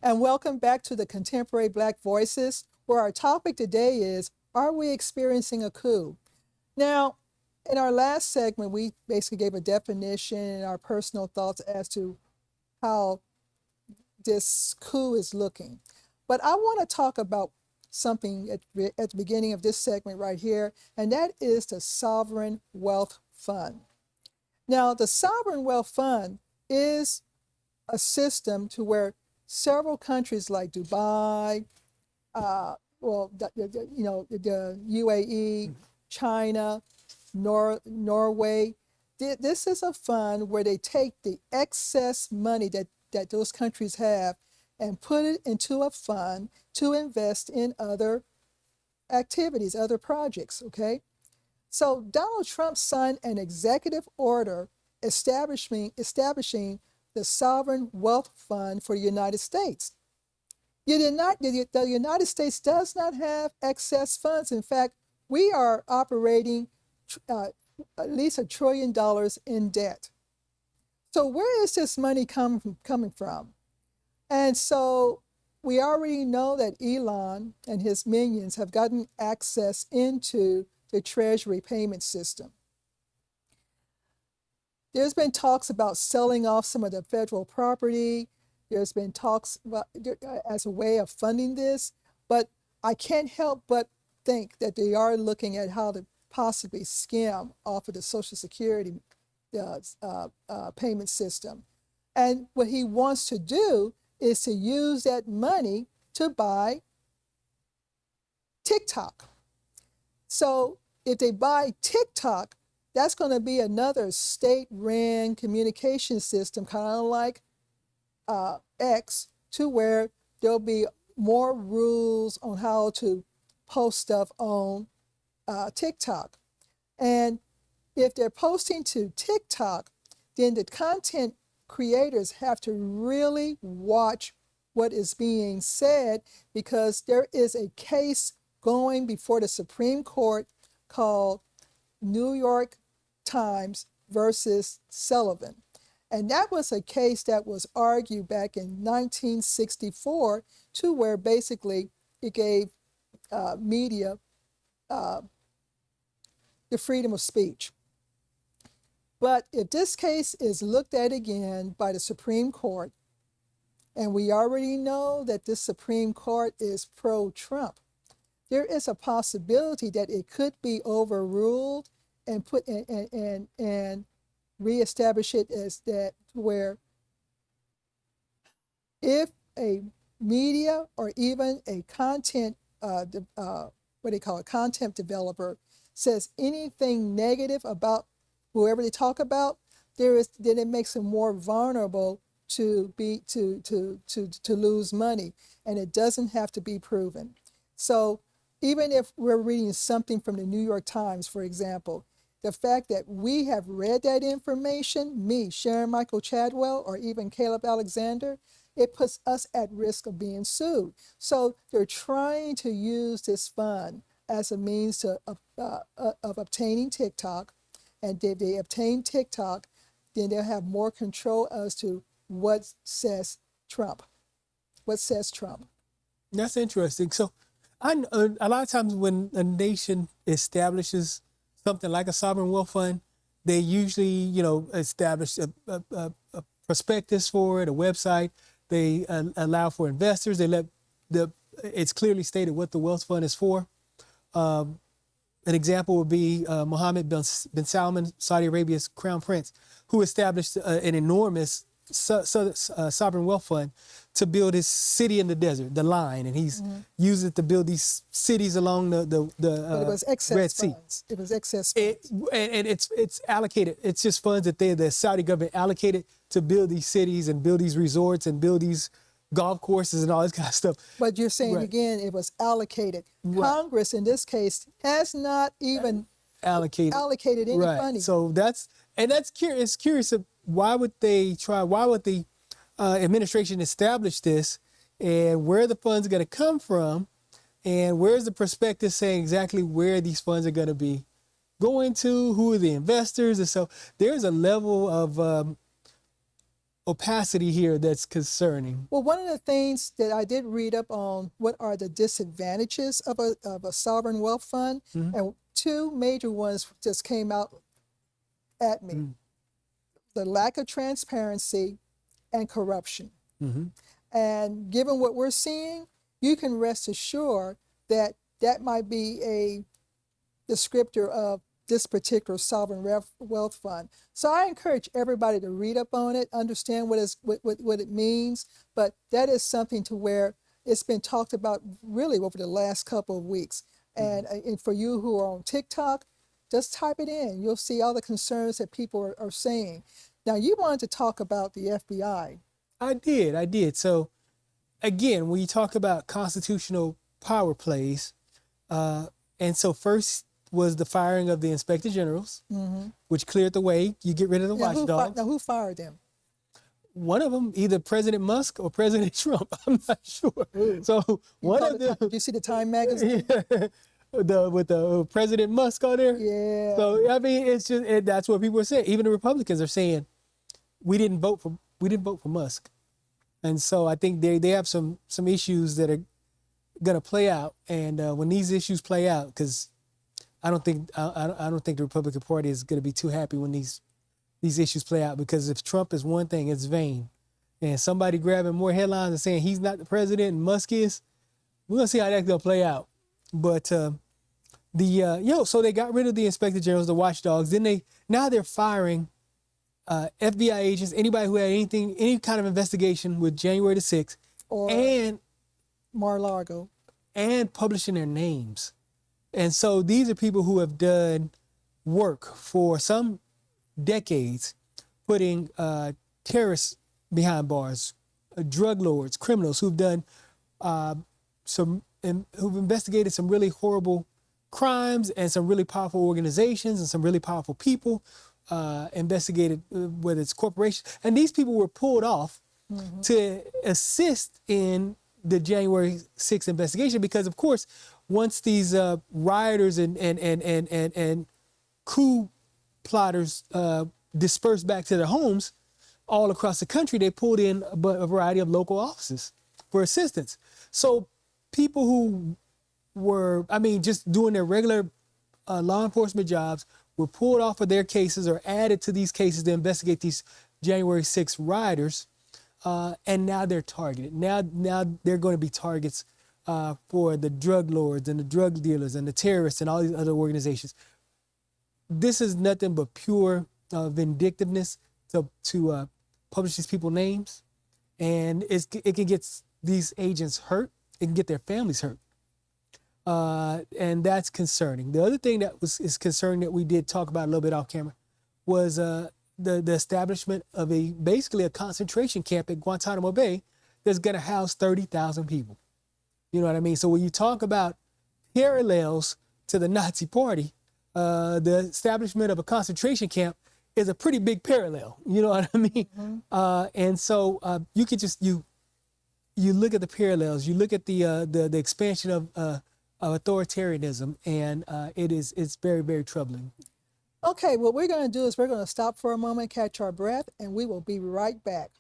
and welcome back to the Contemporary Black Voices, where our topic today is, are we experiencing a coup? Now, in our last segment, we basically gave a definition and our personal thoughts as to how this coup is looking. But I want to talk about something at the beginning of this segment right here, and that is the Sovereign Wealth Fund. Now, the Sovereign Wealth Fund is a system to where several countries like Dubai, the UAE, China, Norway. This is a fund where they take the excess money that those countries have and put it into a fund to invest in other activities, other projects, okay? So Donald Trump signed an executive order establishing the Sovereign Wealth Fund for the United States. The United States does not have excess funds. In fact, we are operating at least $1 trillion in debt. So where is this money coming from? And so we already know that Elon and his minions have gotten access into the Treasury payment system. There's been talks about selling off some of the federal property. There's been talks about, as a way of funding this, but I can't help but think that they are looking at how to possibly skim off of the Social Security payment system. And what he wants to do is to use that money to buy TikTok. So if they buy TikTok, that's going to be another state-run communication system, kind of like X, to where there'll be more rules on how to post stuff on TikTok. And if they're posting to TikTok, then the content creators have to really watch what is being said, because there is a case going before the Supreme Court called New York Times versus Sullivan. And that was a case that was argued back in 1964, to where basically it gave media the freedom of speech. But if this case is looked at again by the Supreme Court, and we already know that this Supreme Court is pro-Trump, there is a possibility that it could be overruled and put and reestablish it as that, where if a media or even a content content developer says anything negative about whoever they talk about, then it makes them more vulnerable to lose money, and it doesn't have to be proven. So even if we're reading something from the New York Times, for example, the fact that we have read that information, me, Sharon Michael Chadwell, or even Caleb Alexander, it puts us at risk of being sued. So they're trying to use this fund as a means of obtaining TikTok. And if they obtain TikTok, then they'll have more control as to what says Trump. What says Trump. That's interesting. So a lot of times when a nation establishes something like a sovereign wealth fund, they usually, establish a prospectus for it, a website. They allow for investors. They let it's clearly stated what the wealth fund is for. An example would be Mohammed bin Salman, Saudi Arabia's crown prince, who established an enormous sovereign wealth fund to build his city in the desert, the Line, and he's used it to build these cities along the But it was excess Red Sea. funds. It was excess funds. And it's allocated. It's just funds that the Saudi government allocated to build these cities and build these resorts and build these golf courses and all this kind of stuff. But you're saying, Right. again, it was allocated. Right. Congress, in this case, has not even allocated any right. money. So that's curious. It's curious of why would the administration establish this, and where the funds are going to come from, and where's the prospectus saying exactly where these funds are going to be going to, who are the investors. And so there's a level of opacity here that's concerning. Well, one of the things that I did read up on, what are the disadvantages of a sovereign wealth fund, and two major ones just came out at me: the lack of transparency and corruption. And given what we're seeing, you can rest assured that that might be a descriptor of this particular sovereign wealth fund. So I encourage everybody to read up on it, understand what it means. But that is something to where it's been talked about really over the last couple of weeks. And for you who are on TikTok, just type it in. You'll see all the concerns that people are saying. Now, you wanted to talk about the FBI. I did. So, again, when you talk about constitutional power plays, and so first was the firing of the inspector generals, which cleared the way. You get rid of the watchdogs. Now, who fired them? One of them, either President Musk or President Trump. I'm not sure. So one of them. Did you see the Time magazine? With the President Musk on there. Yeah. So I mean, it's just that's what people are saying. Even the Republicans are saying we didn't vote for Musk, and so I think they have some issues that are gonna play out. And when these issues play out, because I don't think the Republican Party is gonna be too happy when these issues play out, because if Trump is one thing, it's vain, and somebody grabbing more headlines and saying he's not the president and Musk is, we're gonna see how that's gonna play out. But so they got rid of the inspector generals, the watchdogs. Then now they're firing FBI agents, anybody who had any kind of investigation with January the 6th, and Mar-a-Lago, and publishing their names. And so these are people who have done work for some decades, putting terrorists behind bars, drug lords, criminals who've done who've investigated some really horrible crimes, and some really powerful organizations and some really powerful people investigated, whether it's corporations. And these people were pulled off to assist in the January 6th investigation, because of course, once these rioters and coup plotters dispersed back to their homes all across the country, they pulled in a variety of local offices for assistance. So people who were, just doing their regular law enforcement jobs were pulled off of their cases or added to these cases to investigate these January 6th rioters, and now they're targeted. Now they're going to be targets for the drug lords and the drug dealers and the terrorists and all these other organizations. This is nothing but pure vindictiveness to publish these people's names, and it can get these agents hurt. It can get their families hurt, and that's concerning. The other thing that is concerning that we did talk about a little bit off camera was the establishment of basically a concentration camp at Guantanamo Bay that's going to house 30,000 people. You know what I mean? So when you talk about parallels to the Nazi Party, the establishment of a concentration camp is a pretty big parallel. You know what I mean? And so you could just you look at the parallels. You look at the expansion of authoritarianism, and it's very, very troubling. Okay, what we're going to do is we're going to stop for a moment, catch our breath, and we will be right back.